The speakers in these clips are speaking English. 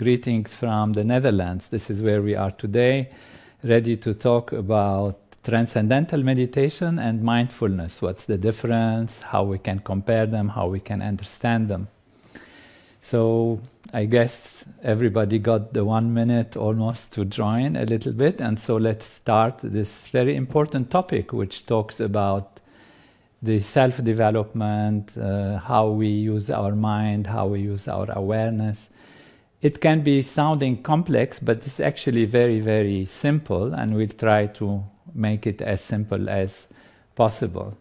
Greetings from the Netherlands. This is where we are today, ready to talk about transcendental meditation and mindfulness. What's the difference, how we can compare them, how we can understand them. So I guess everybody got the 1 minute almost to join a little bit, and so let's start this very important topic which talks about the self-development, how we use our mind, how we use our awareness. It can be sounding complex, but it's actually very, very simple, and we'll try to make it as simple as possible.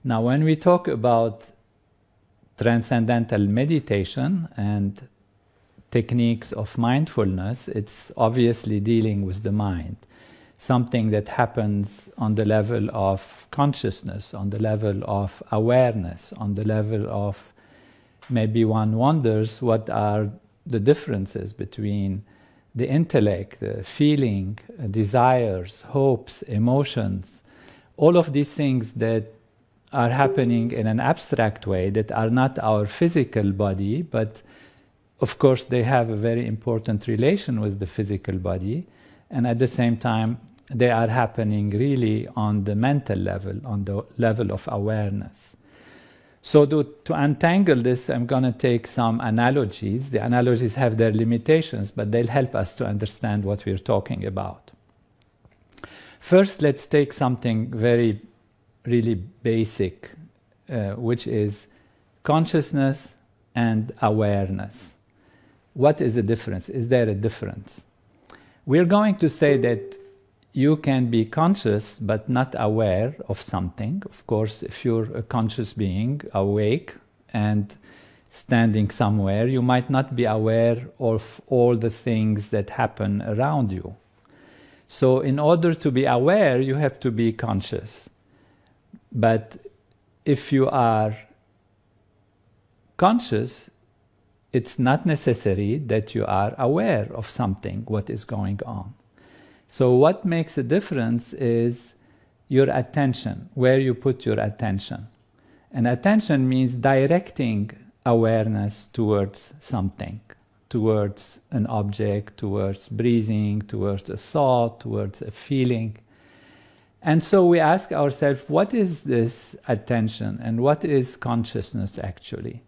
Now, when we talk about transcendental meditation and techniques of mindfulness, it's obviously dealing with the mind. Something that happens on the level of consciousness, on the level of awareness, on the level of maybe one wonders what are the differences between the intellect, the feeling, desires, hopes, emotions, all of these things that are happening in an abstract way that are not our physical body, but of course they have a very important relation with the physical body, and at the same time they are happening really on the mental level, on the level of awareness. So to untangle this, I'm going to take some analogies. The analogies have their limitations, but they'll help us to understand what we're talking about. First, let's take something very, really basic, which is consciousness and awareness. What is the difference? Is there a difference? We're going to say that you can be conscious but not aware of something. Of course, if you're a conscious being, awake and standing somewhere, you might not be aware of all the things that happen around you. So in order to be aware, you have to be conscious. But if you are conscious, it's not necessary that you are aware of something, what is going on. So what makes a difference is your attention, where you put your attention. And attention means directing awareness towards something, towards an object, towards breathing, towards a thought, towards a feeling. And so we ask ourselves, what is this attention and what is consciousness actually?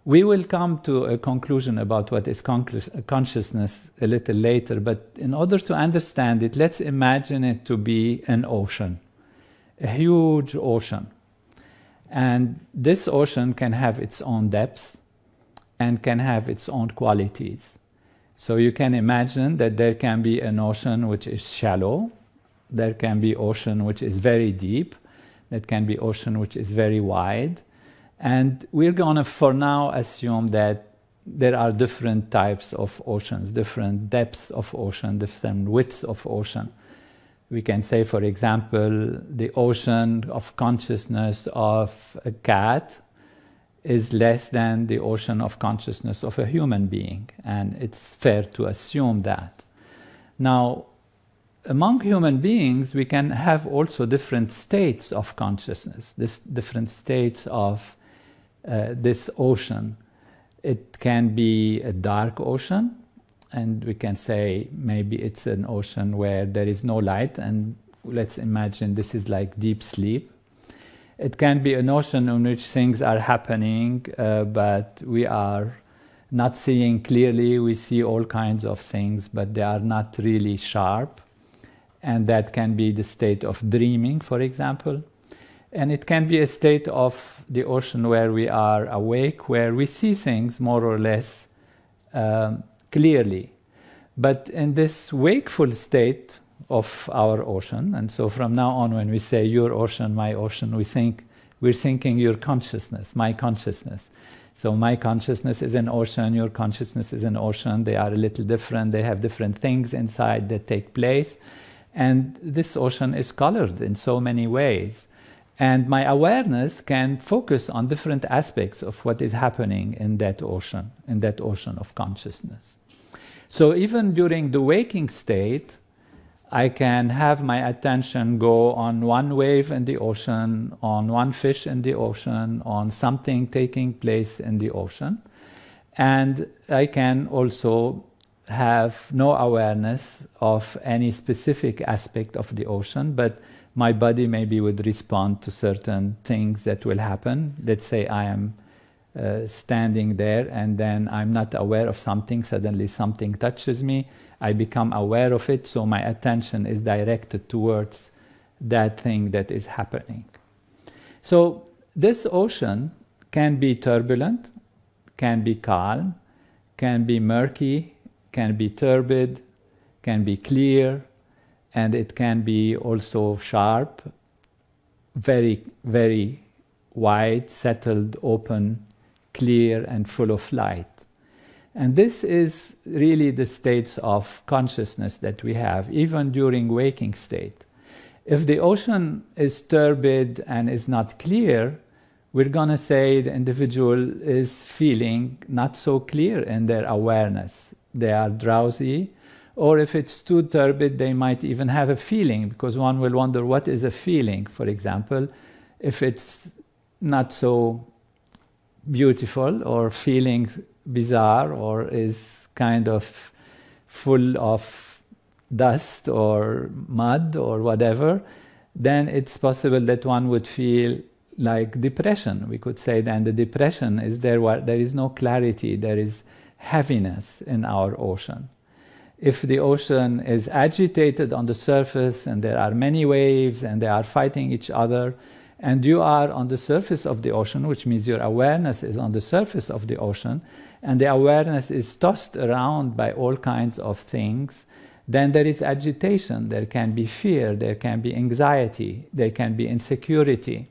We will come to a conclusion about what is consciousness a little later, but in order to understand it, let's imagine it to be an ocean, a huge ocean. And this ocean can have its own depths and can have its own qualities. So you can imagine that there can be an ocean which is shallow, there can be ocean which is very deep, there can be ocean which is very wide. And we're going to, for now, assume that there are different types of oceans, different depths of ocean, different widths of ocean. We can say, for example, the ocean of consciousness of a cat is less than the ocean of consciousness of a human being. And it's fair to assume that. Now, among human beings, we can have also different states of consciousness, different states of this ocean. It can be a dark ocean, and we can say maybe it's an ocean where there is no light, and let's imagine this is like deep sleep. It can be an ocean in which things are happening, but we are not seeing clearly. We see all kinds of things, but they are not really sharp, and that can be the state of dreaming, for example. And it can be a state of the ocean where we are awake, where we see things more or less clearly. But in this wakeful state of our ocean, and so from now on when we say your ocean, my ocean, we're thinking your consciousness, my consciousness. So my consciousness is an ocean, your consciousness is an ocean. They are a little different, they have different things inside that take place. And this ocean is colored in so many ways. And my awareness can focus on different aspects of what is happening in that ocean of consciousness. So even during the waking state, I can have my attention go on one wave in the ocean, on one fish in the ocean, on something taking place in the ocean. And I can also have no awareness of any specific aspect of the ocean, but my body maybe would respond to certain things that will happen. Let's say I am standing there and then I'm not aware of something, suddenly something touches me, I become aware of it, so my attention is directed towards that thing that is happening. So this ocean can be turbulent, can be calm, can be murky, can be turbid, can be clear, and it can be also sharp, very, very wide, settled, open, clear, and full of light. And this is really the states of consciousness that we have, even during waking state. If the ocean is turbid and is not clear, we're going to say the individual is feeling not so clear in their awareness. They are drowsy, or if it's too turbid, they might even have a feeling, because one will wonder what is a feeling, for example, if it's not so beautiful or feeling bizarre or is kind of full of dust or mud or whatever, then it's possible that one would feel like depression. We could say then the depression is there where there is no clarity, there is heaviness in our ocean. If the ocean is agitated on the surface and there are many waves and they are fighting each other, and you are on the surface of the ocean, which means your awareness is on the surface of the ocean, and the awareness is tossed around by all kinds of things, then there is agitation, there can be fear, there can be anxiety, there can be insecurity.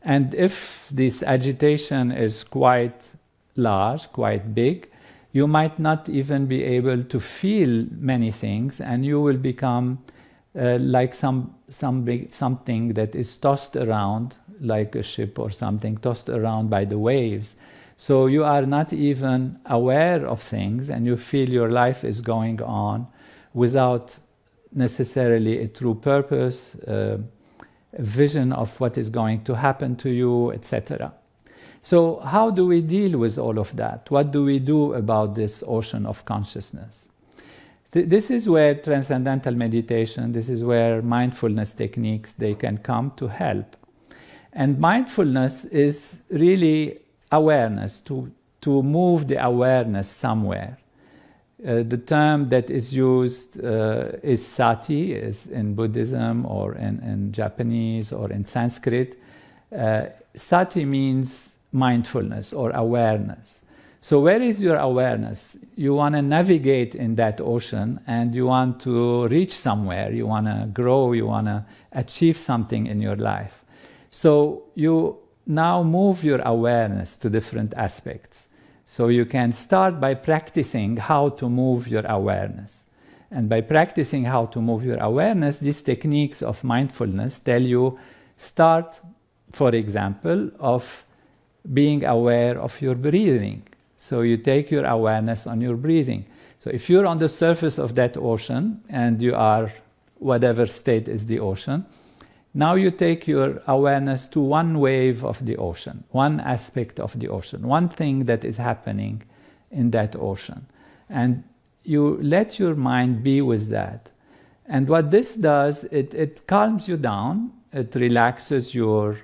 And if this agitation is quite large, quite big, you might not even be able to feel many things, and you will become like something that is tossed around, like a ship or something, tossed around by the waves. So you are not even aware of things, and you feel your life is going on without necessarily a true purpose, a vision of what is going to happen to you, etc. So how do we deal with all of that? What do we do about this ocean of consciousness? This is where transcendental meditation, this is where mindfulness techniques, they can come to help. And mindfulness is really awareness, to move the awareness somewhere. The term that is used is sati, is in Buddhism or in Japanese or in Sanskrit. Sati means mindfulness or awareness. So where is your awareness? You want to navigate in that ocean and you want to reach somewhere, you want to grow, you want to achieve something in your life. So you now move your awareness to different aspects. So you can start by practicing how to move your awareness. And by practicing how to move your awareness, these techniques of mindfulness tell you, start, for example, of being aware of your breathing. So you take your awareness on your breathing. So if you're on the surface of that ocean and you are whatever state is the ocean, now you take your awareness to one wave of the ocean, one aspect of the ocean, one thing that is happening in that ocean. And you let your mind be with that. And what this does, it calms you down, it relaxes your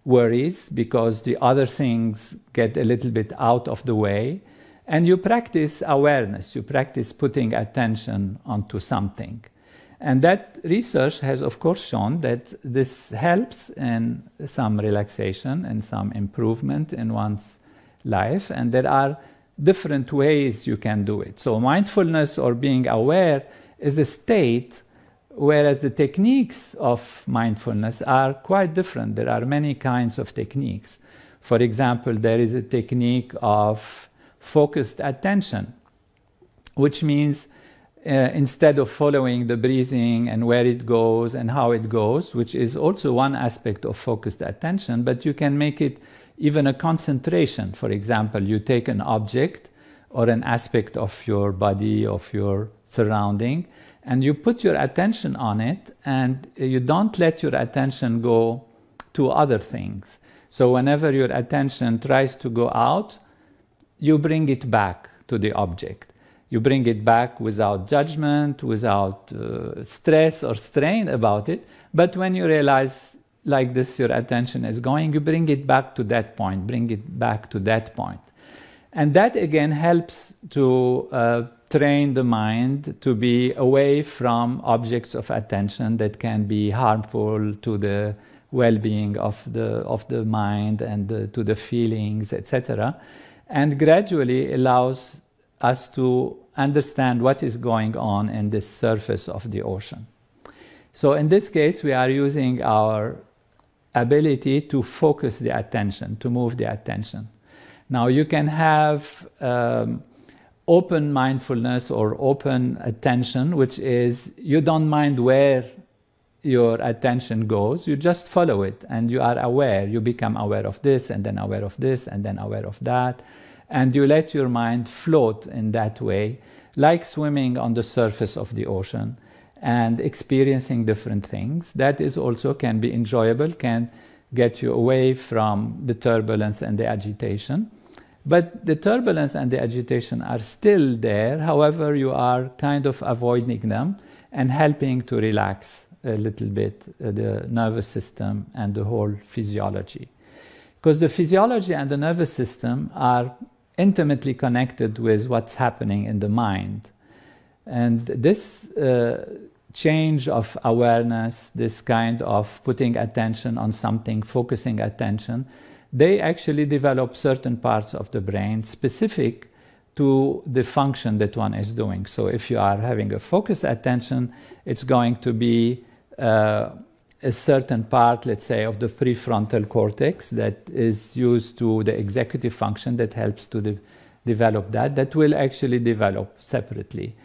worries, because the other things get a little bit out of the way, and you practice awareness, you practice putting attention onto something. And that research has of course shown that this helps in some relaxation and some improvement in one's life, and there are different ways you can do it. So mindfulness or being aware is a state, whereas the techniques of mindfulness are quite different. There are many kinds of techniques. For example, there is a technique of focused attention, which means instead of following the breathing and where it goes and how it goes, which is also one aspect of focused attention, but you can make it even a concentration. For example, you take an object or an aspect of your body, of your surrounding, and you put your attention on it, and you don't let your attention go to other things. So whenever your attention tries to go out, you bring it back to the object. You bring it back without judgment, without stress or strain about it. But when you realize like this your attention is going, you bring it back to that point, bring it back to that point. And that again helps to train the mind to be away from objects of attention that can be harmful to the well-being of the mind and to the feelings, etc. And gradually allows us to understand what is going on in the surface of the ocean. So in this case, we are using our ability to focus the attention, to move the attention. Now you can have open mindfulness or open attention, which is you don't mind where your attention goes, you just follow it and you are aware. You become aware of this and then aware of this and then aware of that. And you let your mind float in that way, like swimming on the surface of the ocean and experiencing different things. That is also can be enjoyable, can get you away from the turbulence and the agitation. But the turbulence and the agitation are still there. However, you are kind of avoiding them and helping to relax a little bit the nervous system and the whole physiology. Because the physiology and the nervous system are intimately connected with what's happening in the mind. And this change of awareness, this kind of putting attention on something, focusing attention, they actually develop certain parts of the brain specific to the function that one is doing. So if you are having a focused attention, it's going to be a certain part, let's say, of the prefrontal cortex that is used to the executive function that helps to develop that will actually develop separately.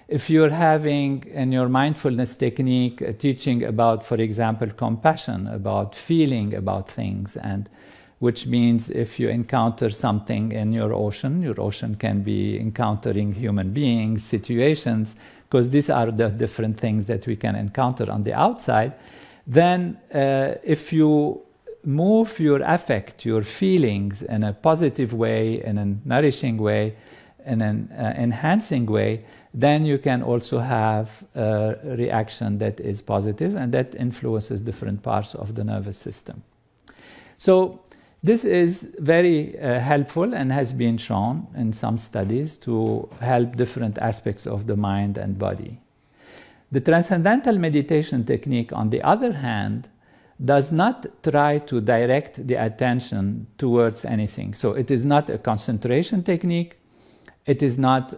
If you're having in your mindfulness technique a teaching about, for example, compassion, about feeling about things, and which means if you encounter something in your ocean can be encountering human beings, situations, because these are the different things that we can encounter on the outside, then if you move your affect, your feelings in a positive way, in a nourishing way, in an enhancing way, then you can also have a reaction that is positive and that influences different parts of the nervous system. So this is very helpful and has been shown in some studies to help different aspects of the mind and body. The transcendental meditation technique, on the other hand, does not try to direct the attention towards anything. So it is not a concentration technique. It is not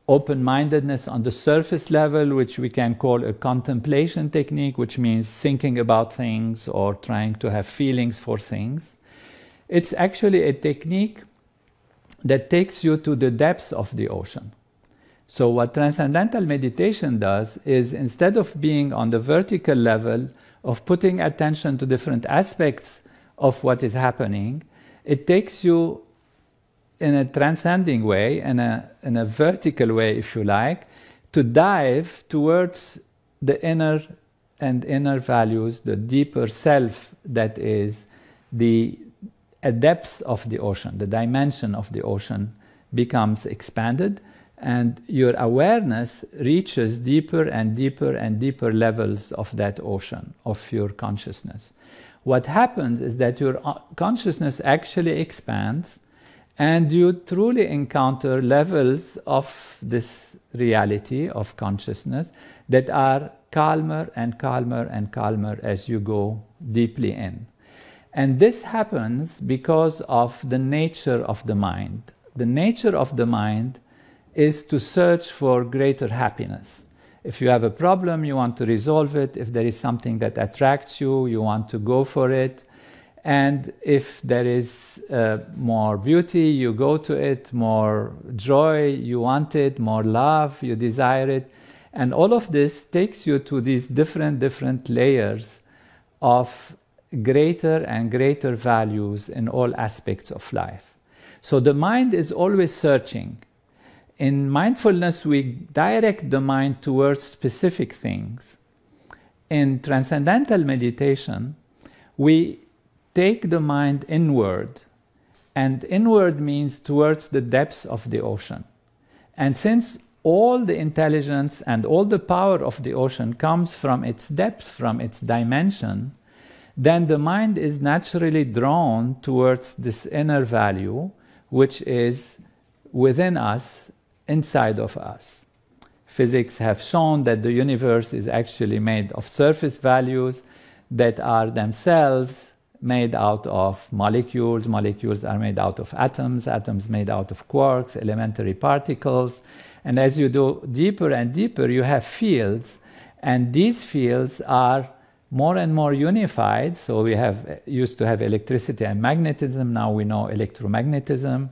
open-mindedness on the surface level, which we can call a contemplation technique, which means thinking about things or trying to have feelings for things. It's actually a technique that takes you to the depths of the ocean. So what transcendental meditation does is, instead of being on the vertical level of putting attention to different aspects of what is happening, it takes you in a transcending way, in a vertical way, if you like, to dive towards the inner values, the deeper self that is the depths of the ocean. The dimension of the ocean becomes expanded, and your awareness reaches deeper and deeper and deeper levels of that ocean, of your consciousness. What happens is that your consciousness actually expands, and you truly encounter levels of this reality of consciousness that are calmer and calmer and calmer as you go deeply in. And this happens because of the nature of the mind. The nature of the mind is to search for greater happiness. If you have a problem, you want to resolve it. If there is something that attracts you, you want to go for it. And if there is more beauty, you go to it, more joy, you want it, more love, you desire it. And all of this takes you to these different layers of greater and greater values in all aspects of life. So the mind is always searching. In mindfulness, we direct the mind towards specific things. In transcendental meditation, we take the mind inward and inward means towards the depths of the ocean. And since all the intelligence and all the power of the ocean comes from its depth, from its dimension, then the mind is naturally drawn towards this inner value, which is within us, inside of us. Physics have shown that the universe is actually made of surface values that are themselves made out of molecules. Molecules are made out of atoms, atoms made out of quarks, elementary particles. And as you go deeper and deeper, you have fields, and these fields are more and more unified. So we used to have electricity and magnetism. Now we know electromagnetism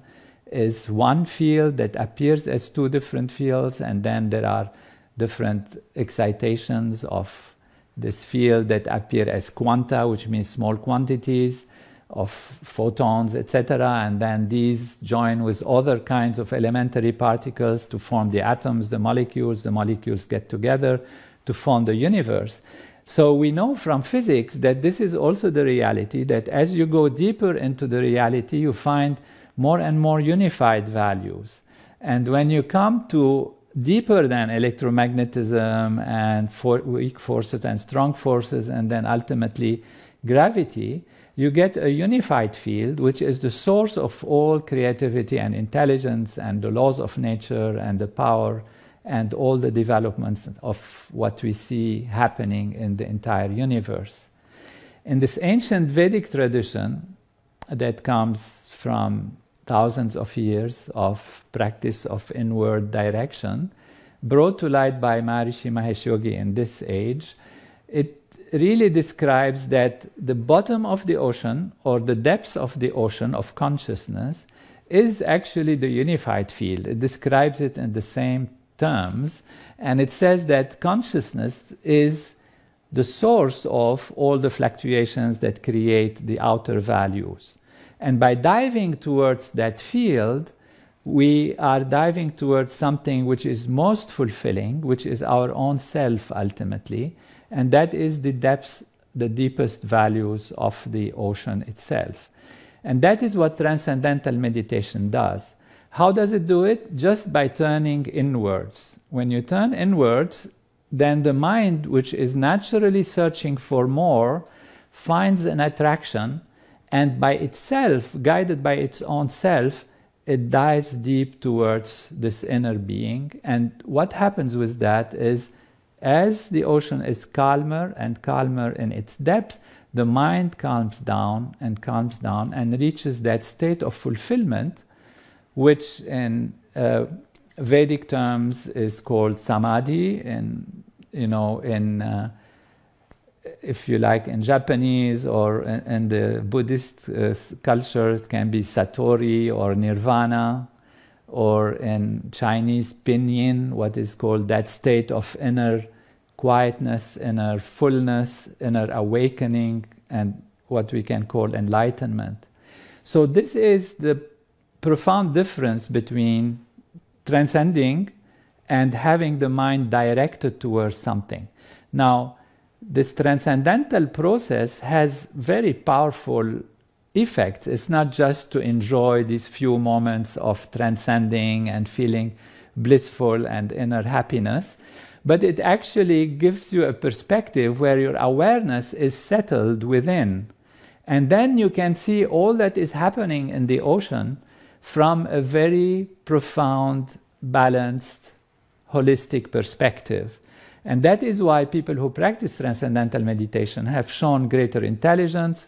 is one field that appears as two different fields, and then there are different excitations of this field that appear as quanta, which means small quantities of photons, etc. And then these join with other kinds of elementary particles to form the atoms, the molecules get together to form the universe. So we know from physics that this is also the reality, that as you go deeper into the reality, you find more and more unified values. And when you come to deeper than electromagnetism and weak forces and strong forces, and then ultimately gravity, you get a unified field, which is the source of all creativity and intelligence and the laws of nature and the power and all the developments of what we see happening in the entire universe. In this ancient Vedic tradition that comes from thousands of years of practice of inward direction, brought to light by Maharishi Mahesh Yogi in this age, it really describes that the bottom of the ocean, or the depths of the ocean of consciousness, is actually the unified field. It describes it in the same terms, and it says that consciousness is the source of all the fluctuations that create the outer values. And by diving towards that field, we are diving towards something which is most fulfilling, which is our own self ultimately, and that is the depths, the deepest values of the ocean itself. And that is what transcendental meditation does. How does it do it? Just by turning inwards. When you turn inwards, then the mind, which is naturally searching for more, finds an attraction, and by itself, guided by its own self, it dives deep towards this inner being. And what happens with that is, as the ocean is calmer and calmer in its depths, the mind calms down and reaches that state of fulfillment, which in Vedic terms is called samadhi, and if you like, in Japanese or in the Buddhist culture, it can be satori or nirvana, or in Chinese pinyin, what is called that state of inner quietness, inner fullness, inner awakening, and what we can call enlightenment. So this is the profound difference between transcending and having the mind directed towards something. Now, this transcendental process has very powerful effects. It's not just to enjoy these few moments of transcending and feeling blissful and inner happiness, but it actually gives you a perspective where your awareness is settled within. And then you can see all that is happening in the ocean from a very profound, balanced, holistic perspective. And that is why people who practice transcendental meditation have shown greater intelligence,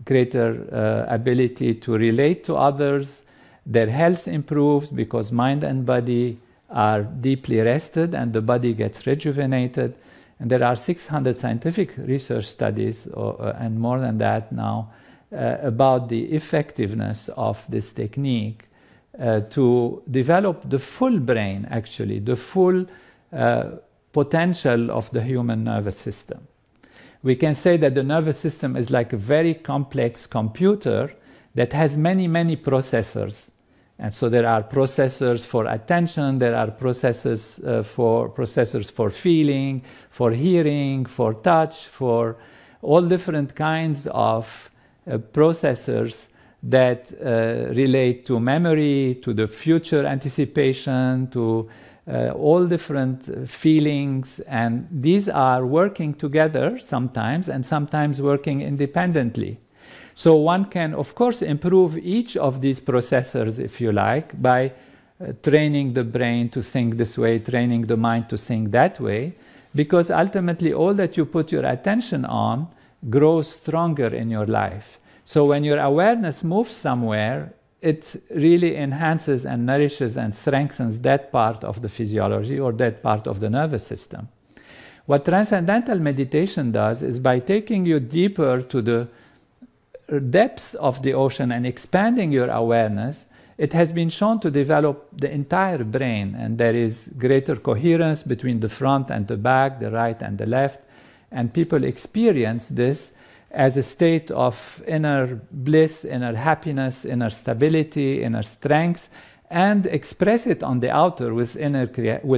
greater ability to relate to others. Their health improves because mind and body are deeply rested and the body gets rejuvenated. And there are 600 scientific research studies, and more than that now, about the effectiveness of this technique to develop the full brain, actually, the full potential of the human nervous system. We can say that the nervous system is like a very complex computer that has many, many processors. And so there are processors for attention, there are processors for feeling, for hearing, for touch, for all different kinds of processors that relate to memory, to the future anticipation, to all different feelings, and these are working together sometimes and sometimes working independently. So one can, of course, improve each of these processors, if you like, by training the brain to think this way, training the mind to think that way, because ultimately all that you put your attention on grows stronger in your life. So when your awareness moves somewhere, it really enhances and nourishes and strengthens that part of the physiology or that part of the nervous system. What transcendental meditation does is, by taking you deeper to the depths of the ocean and expanding your awareness, it has been shown to develop the entire brain, and there is greater coherence between the front and the back, the right and the left, and people experience this as a state of inner bliss, inner happiness, inner stability, inner strength, and express it on the outer with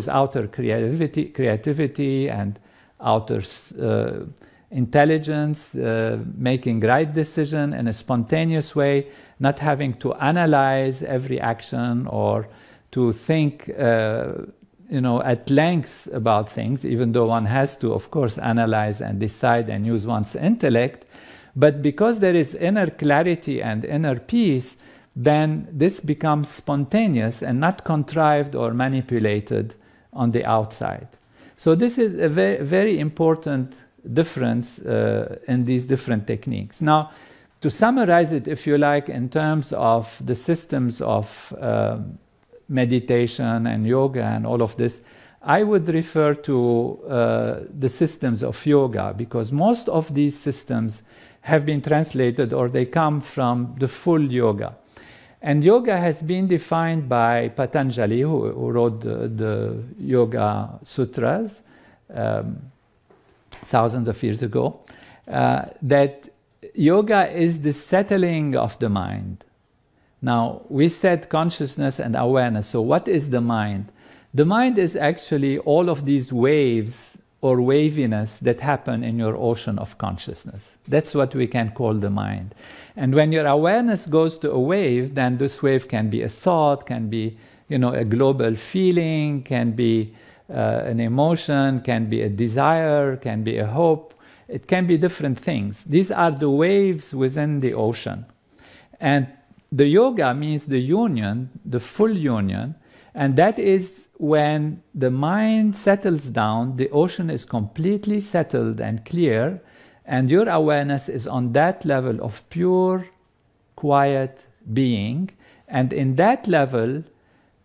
outer creativity and outer intelligence, making right decision in a spontaneous way, not having to analyze every action or to think at length about things, even though one has to, of course, analyze and decide and use one's intellect. But because there is inner clarity and inner peace, then this becomes spontaneous and not contrived or manipulated on the outside. So this is a very, very important difference in these different techniques. Now, to summarize it, if you like, in terms of the systems of meditation and yoga and all of this, I would refer to the systems of yoga, because most of these systems have been translated, or they come from the full yoga. And yoga has been defined by Patanjali, who wrote the Yoga Sutras thousands of years ago, that yoga is the settling of the mind. Now, we said consciousness and awareness. So what is the mind? The mind is actually all of these waves or waviness that happen in your ocean of consciousness. That's what we can call the mind. And when your awareness goes to a wave, then this wave can be a thought, can be a global feeling, can be an emotion, can be a desire, can be a hope. It can be different things. These are the waves within the ocean. And the yoga means the union, the full union, and that is when the mind settles down, the ocean is completely settled and clear, and your awareness is on that level of pure, quiet being. And in that level,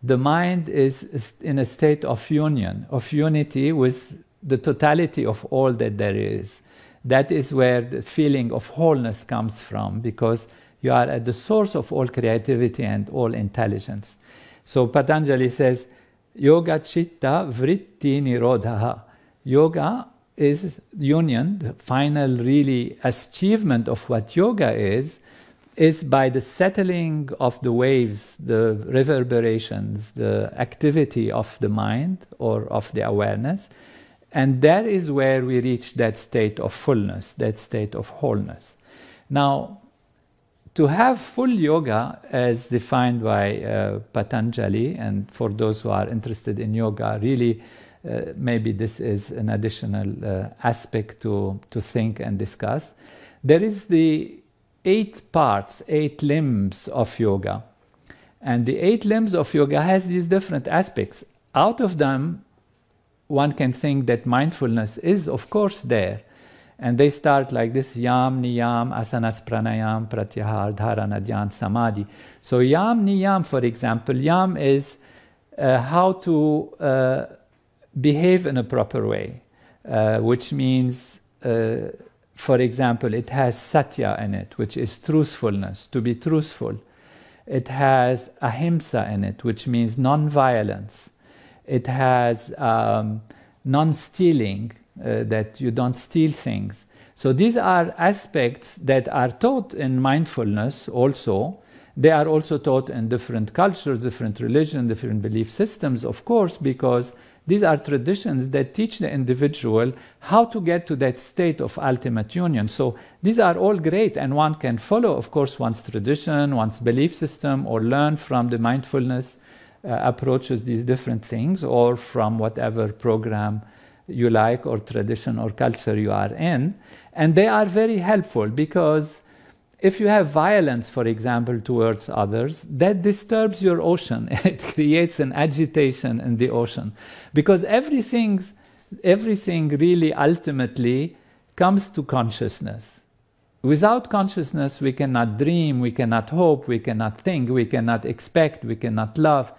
the mind is in a state of union, of unity with the totality of all that there is. That is where the feeling of wholeness comes from, because you are at the source of all creativity and all intelligence. So Patanjali says, Yoga Chitta Vritti Nirodhaha. Yoga is union, the final really achievement of what yoga is by the settling of the waves, the reverberations, the activity of the mind or of the awareness. And that is where we reach that state of fullness, that state of wholeness. Now, to have full yoga as defined by Patanjali, and for those who are interested in yoga, really maybe this is an additional aspect to think and discuss. There is the 8 parts, 8 limbs of yoga. And the 8 limbs of yoga has these different aspects. Out of them, one can think that mindfulness is, of course, there. And they start like this: Yam, Niyam, Asanas, Pranayam, Pratyahar, Dharana, Dhyan, Samadhi. So Yam, Niyam, for example, Yam is how to behave in a proper way, which means, for example, it has Satya in it, which is truthfulness, to be truthful. It has Ahimsa in it, which means non-violence. It has non-stealing, that you don't steal things. So these are aspects that are taught in mindfulness also, They are also taught in different cultures, different religions, different belief systems, of course, because these are traditions that teach the individual how to get to that state of ultimate union. So these are all great, and one can follow, of course, one's tradition, one's belief system, or learn from the mindfulness approaches, these different things, or from whatever program you like, or tradition or culture you are in. And they are very helpful, because if you have violence, for example, towards others, that disturbs your ocean. It creates an agitation in the ocean, because everything really ultimately comes to consciousness. Without consciousness, we cannot dream, we cannot hope, we cannot think, we cannot expect, we cannot love,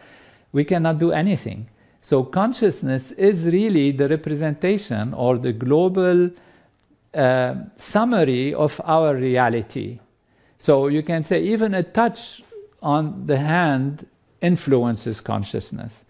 we cannot do anything. So consciousness is really the representation or the global summary of our reality. So you can say even a touch on the hand influences consciousness.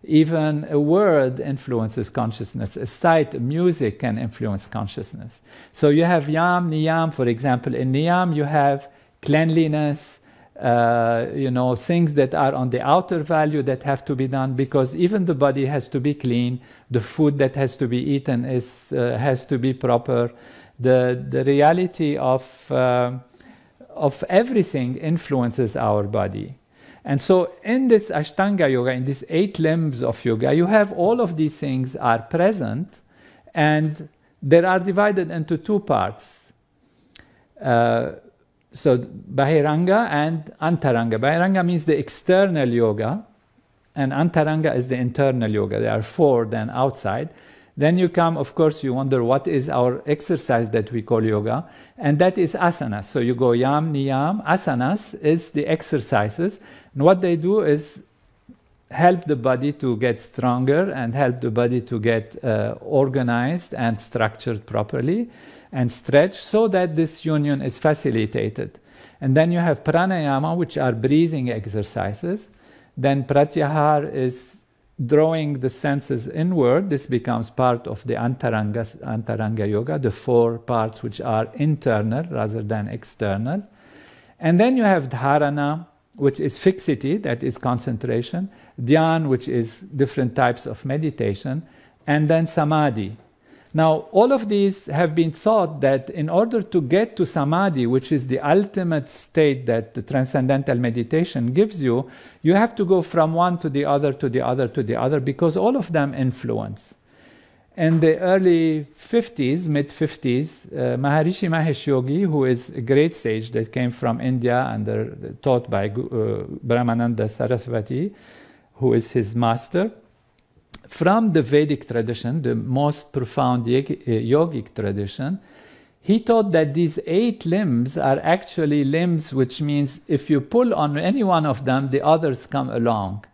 Even a word influences consciousness. A sight, music can influence consciousness. So you have yam, niyam, for example. In niyam you have cleanliness, things that are on the outer value that have to be done, because even the body has to be clean. The food that has to be eaten has to be proper. The reality of everything influences our body. And so in this Ashtanga yoga, in these 8 limbs of yoga, you have all of these things are present, and they are divided into 2 parts. So Bahiranga and Antaranga. Bahiranga means the external yoga, and Antaranga is the internal yoga. There are 4 then outside. Then you come, of course, you wonder what is our exercise that we call yoga, and that is asanas. So you go yam, niyam. Asanas is the exercises, and what they do is help the body to get stronger and help the body to get organized and structured properly and stretched, so that this union is facilitated. And then you have pranayama, which are breathing exercises. Then pratyahar is drawing the senses inward. This becomes part of the Antaranga yoga, the 4 parts which are internal rather than external. And then you have dharana, which is fixity, that is concentration, dhyan, which is different types of meditation, and then samadhi. Now, all of these have been thought that in order to get to samadhi, which is the ultimate state that the transcendental meditation gives you, you have to go from one to the other, to the other, to the other, because all of them influence. In the early 50s, mid-50s, Maharishi Mahesh Yogi, who is a great sage that came from India and taught by Brahmananda Saraswati, who is his master, from the Vedic tradition, the most profound yogic tradition, he taught that these 8 limbs are actually limbs, which means if you pull on any one of them, the others come along.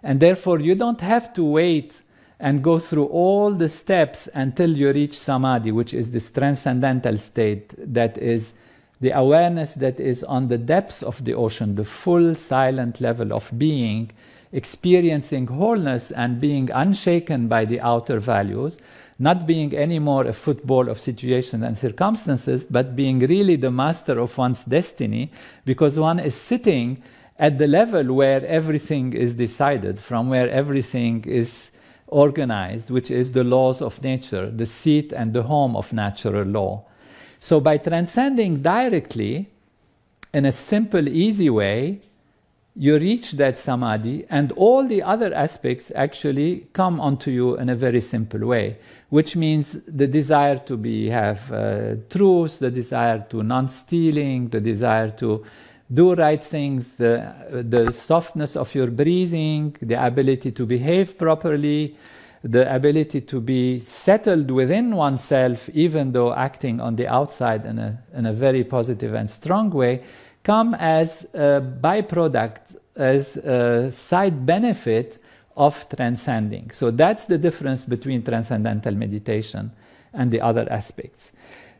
And therefore, you don't have to wait and go through all the steps until you reach samadhi, which is this transcendental state, that is the awareness that is on the depths of the ocean, the full silent level of being, experiencing wholeness and being unshaken by the outer values, not being anymore a football of situations and circumstances, but being really the master of one's destiny, because one is sitting at the level where everything is decided, from where everything is organized, which is the laws of nature, the seat and the home of natural law. So by transcending directly, in a simple, easy way, you reach that samadhi, and all the other aspects actually come onto you in a very simple way, which means the desire to have truth, the desire to non-stealing, the desire to do right things, the softness of your breathing, the ability to behave properly, the ability to be settled within oneself, even though acting on the outside in a very positive and strong way, come as a byproduct, as a side benefit of transcending. So that's the difference between transcendental meditation and the other aspects.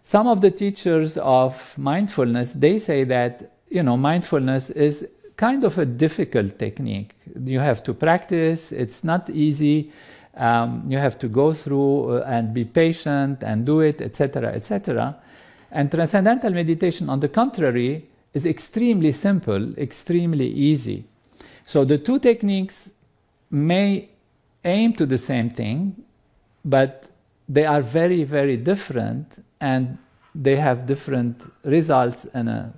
Some of the teachers of mindfulness, they say that, mindfulness is kind of a difficult technique. You have to practice, it's not easy, you have to go through and be patient and do it, etc., etc. And transcendental meditation, on the contrary, is extremely simple, extremely easy. So the two techniques may aim to the same thing, but they are very, very different, and they have different results in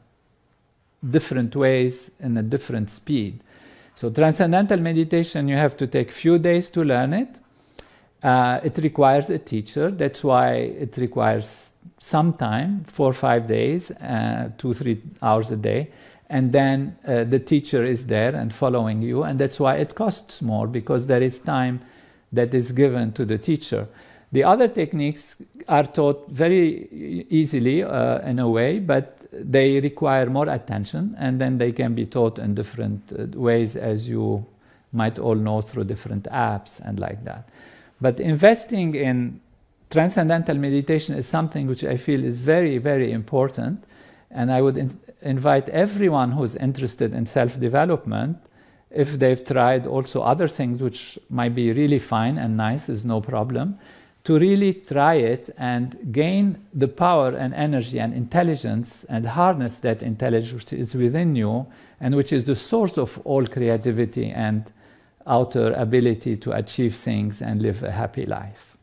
different ways, in a different speed. So transcendental meditation, you have to take few days to learn it. It requires a teacher. That's why it requires some time, 4 or 5 days, 2-3 hours a day. And then the teacher is there and following you. And that's why it costs more, because there is time that is given to the teacher. The other techniques are taught very easily in a way, but they require more attention, and then they can be taught in different ways, as you might all know, through different apps and like that. But investing in transcendental meditation is something which I feel is very, very important, and I would invite everyone who's interested in self-development, if they've tried also other things which might be really fine and nice, is no problem, to really try it and gain the power and energy and intelligence and harness that intelligence which is within you and which is the source of all creativity and outer ability to achieve things and live a happy life.